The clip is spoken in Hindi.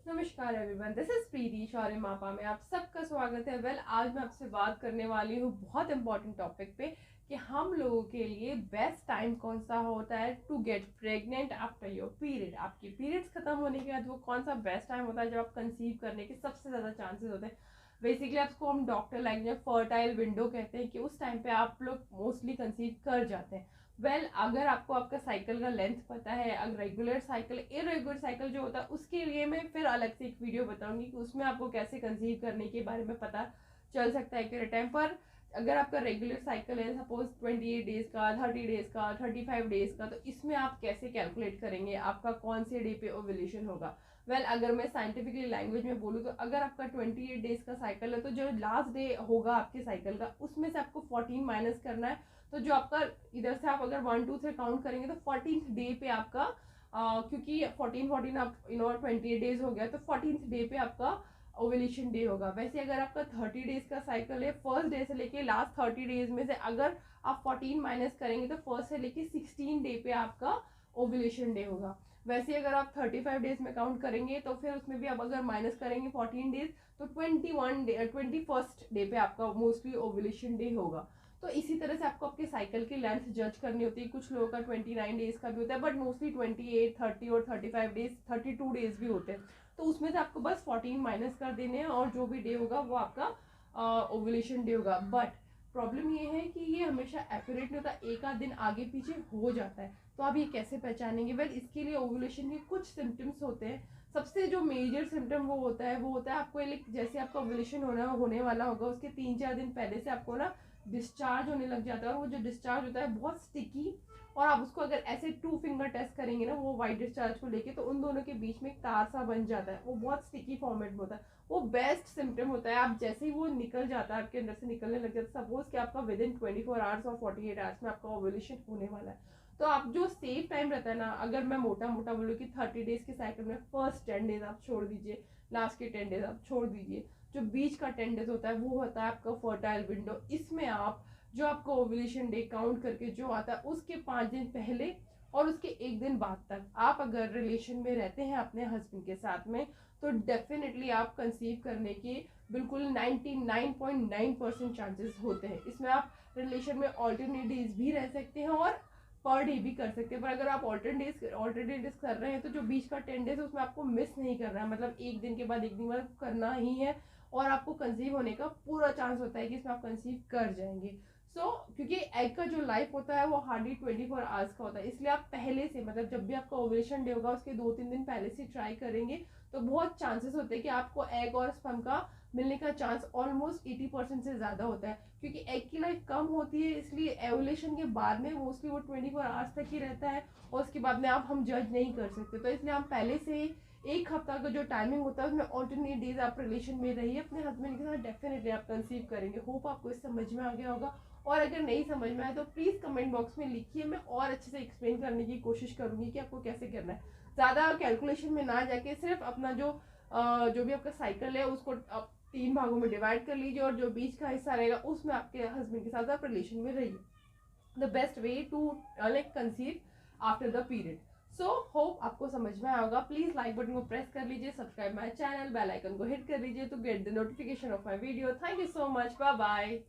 नमस्कार एवरीवन, दिस इज प्रीति शौर्य मापा में आप सबका स्वागत है। आज मैं आपसे बात करने वाली हूँ बहुत इंपॉर्टेंट टॉपिक पे कि हम लोगों के लिए बेस्ट टाइम कौन सा होता है to get pregnant after your period. आपकी पीरियड्स खत्म होने के बाद वो कौन सा बेस्ट टाइम होता है जब आप कंसीव करने के सबसे ज़्यादा चांसेस होते हैं। बेसिकली आपको हम डॉक्टर लैंग्वेज में फर्टाइल विंडो कहते हैं कि उस टाइम पे आप लोग मोस्टली कंसीव कर जाते हैं। अगर आपको आपका साइकिल का लेंथ पता है, अगर रेगुलर साइकिल इरेगुलर साइकिल जो होता है उसके लिए मैं फिर अलग से एक वीडियो बताऊंगी कि उसमें आपको कैसे कंसीव करने के बारे में पता चल सकता है कि टाइम पर। अगर आपका रेगुलर साइकिल है सपोज 28 डेज का, 30 डेज का, 35 डेज का, तो इसमें आप कैसे कैलकुलेट करेंगे आपका कौन से डे पे ओव्यूलेशन होगा। अगर मैं साइंटिफिकली लैंग्वेज में बोलूँ तो अगर आपका 28 डेज का साइकिल है तो जो लास्ट डे होगा आपके साइकिल का उसमें से आपको 14 माइनस करना है। तो जो आपका इधर से आप अगर 1 2 3 काउंट करेंगे तो 14th डे पे आपका क्योंकि 14 आप 28 डेज हो गया तो 14th डे पे आपका ओव्यूलेशन डे होगा। वैसे अगर आपका 30 डेज का साइकिल है, फर्स्ट डे से लेके लास्ट 30 डेज में से अगर आप 14 माइनस करेंगे तो फर्स्ट से लेके 16 डे पे आपका ओव्यूलेशन डे होगा। वैसे अगर आप 35 डेज में काउंट करेंगे तो फिर उसमें भी आप अगर माइनस करेंगे 14 डेज तो 21st डे पे आपका मोस्टली ओव्यूलेशन डे होगा। तो इसी तरह से आपको आपके साइकिल की लेंथ जज करनी होती है। कुछ लोगों का 29 डेज का भी होता है बट मोस्टली 28, 30 और 35 डेज, 32 डेज भी होते हैं। तो उसमें से आपको बस 14 माइनस कर देने हैं और जो भी डे होगा वो आपका ओव्यूलेशन डे होगा। बट प्रॉब्लम ये है कि ये हमेशा एक्यूरेट नहीं होता, एक आध दिन आगे पीछे हो जाता है। तो आप ये कैसे पहचानेंगे? इसके लिए ओव्यूलेशन के कुछ सिम्टम्स होते हैं। सबसे जो मेजर सिम्टम वो होता है आपको जैसे आपका ओव्यूलेशन होने वाला होगा उसके 3-4 दिन पहले से आपको ना डिस्चार्ज होने लग जाता है। और वो जो डिस्चार्ज होता है बहुत स्टिकी, और आप उसको अगर ऐसे 2 फिंगर टेस्ट करेंगे ना वो वाइट डिस्चार्ज को लेके तो उन दोनों के बीच में एक तार सा बन जाता है। वो बहुत स्टिकी फॉर्मेट में होता है। वो बेस्ट सिम्टम होता है। आप जैसे ही वो निकल जाता है, आपके अंदर से निकलने लग जाता है, सपोज कि आपका विद इन 24 आवर्स और 48 आवर्स में आपका ओव्यूलेशन होने वाला है। तो आप जो सेफ टाइम रहता है ना, अगर मैं मोटा मोटा बोलूँ कि 30 डेज के साइकिल में फर्स्ट 10 डेज आप छोड़ दीजिए, लास्ट के 10 डेज आप छोड़ दीजिए, जो बीच का 10 डेज होता है वो होता है आपका फर्टाइल विंडो। इसमें आप जो आपको ओव्यूलेशन डे काउंट करके जो आता है उसके 5 दिन पहले और उसके 1 दिन बाद तक आप अगर रिलेशन में रहते हैं अपने हस्बैंड के साथ में तो डेफिनेटली आप कंसीव करने के बिल्कुल 99.9% चांसेस होते हैं। इसमें आप रिलेशन में ऑल्टरनेट डेज भी रह सकते हैं और पर डे भी कर सकते हैं। पर अगर आप ऑल्टरनेट डेज कर रहे हैं तो जो बीच का 10 डेज उसमें आपको मिस नहीं करना है, मतलब एक दिन के बाद एक दिन बाद करना ही है और आपको कंसीव होने का पूरा चांस होता है कि इसमें आप कंसीव कर जाएंगे। क्योंकि एग का जो लाइफ होता है वो हार्डली 24 आवर्स का होता है, इसलिए आप पहले से मतलब जब भी आपका ओव्यूलेशन डे होगा उसके 2-3 दिन पहले से ट्राई करेंगे तो बहुत चांसेस होते हैं कि आपको एग और स्पर्म का मिलने का चांस ऑलमोस्ट 80% से ज़्यादा होता है। क्योंकि एग की लाइफ कम होती है इसलिए ओव्यूलेशन के बाद में मोस्टली वो 24 आवर्स तक ही रहता है और उसके बाद में आप हम जज नहीं कर सकते। तो इसलिए हम पहले से ही 1 हफ्ता का जो टाइमिंग होता है उसमें ऑल्टरनेट डेज आप रिलेशन में रहिए अपने हस्बैंड के साथ, डेफिनेटली आप कंसीव करेंगे। होप आपको इस समझ में आ गया होगा, और अगर नहीं समझ में आए तो प्लीज़ कमेंट बॉक्स में लिखिए, मैं और अच्छे से एक्सप्लेन करने की कोशिश करूंगी कि आपको कैसे करना है। ज़्यादा कैलकुलेशन में ना जाके सिर्फ अपना जो भी आपका साइकिल है उसको आप 3 भागों में डिवाइड कर लीजिए और जो बीच का हिस्सा रहेगा उसमें आपके हस्बैंड के साथ आप रिलेशन में रहिए। The best way to conceive after the period. So hope आपको समझ में आया होगा। प्लीज लाइक बटन को प्रेस कर लीजिए, subscribe my channel, bell icon को हिट कर लीजिए to get the notification of my video. Thank you so much, bye bye.